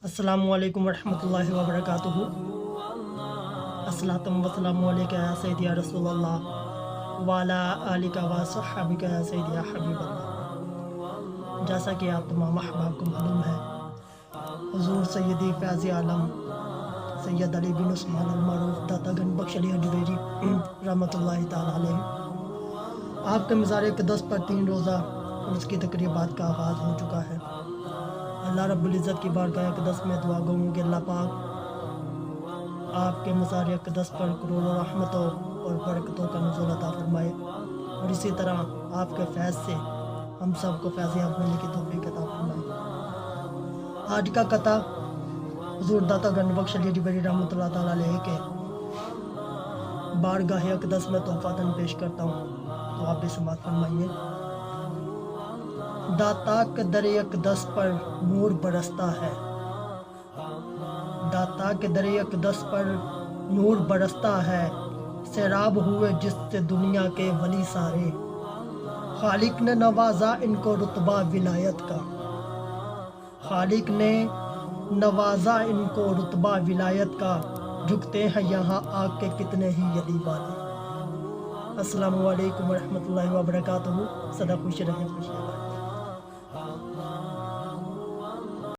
السلام علیکم ورحمۃ اللہ وبرکاتہ۔ الصلاۃ والسلام علیک یا سیدی یا رسول اللہ وعلی آلک و صحبک یا سیدی یا حبیب اللہ۔ جیسا کہ آپ تمام احباب کو معلوم ہے، حضور سیدی فیض عالم سید علی بن عثمان المعروف داتا گنج بخش علی حجویری رحمۃ اللہ تعالی علیہ، آپ کے مزار اقدس پر 3 روزہ عرس کی تقریبات کا آغاز ہو چکا ہے۔ اللہ رب العزت کی بارگاہ اقدس میں دعا گو ہوں کہ اللہ پاک آپ کے مزار اقدس پر کروڑوں رحمتوں اور برکتوں کا نزول عطا فرمائے، اور اسی طرح آپ کے فیض سے ہم سب کو فیضیاب ہونے کی توفیق عطا فرمائے۔ آج کا قطع حضور داتا گنج بخش علی حجویری رحمۃ اللہ تعالی علیہ کے بارگاہ اقدس میں تحفہ پیش کرتا ہوں، تو آپ بھی سماعت فرمائیے۔ داتا کے در اقدس پر نور برستا ہے، داتا کے در اقدس پر نور برستا ہے، سیراب ہوئے جس سے دنیا کے ولی سارے، خالق نے نوازا ان کو رتبہ ولایت کا، خالق نے نوازا ان کو رتبہ ولایت کا، جھکتے ہیں یہاں آ کے کتنے ہی یلی والے۔ السلام علیکم ورحمۃ اللہ وبرکاتہ۔ سدا خوش رہیں، خوش رہیں۔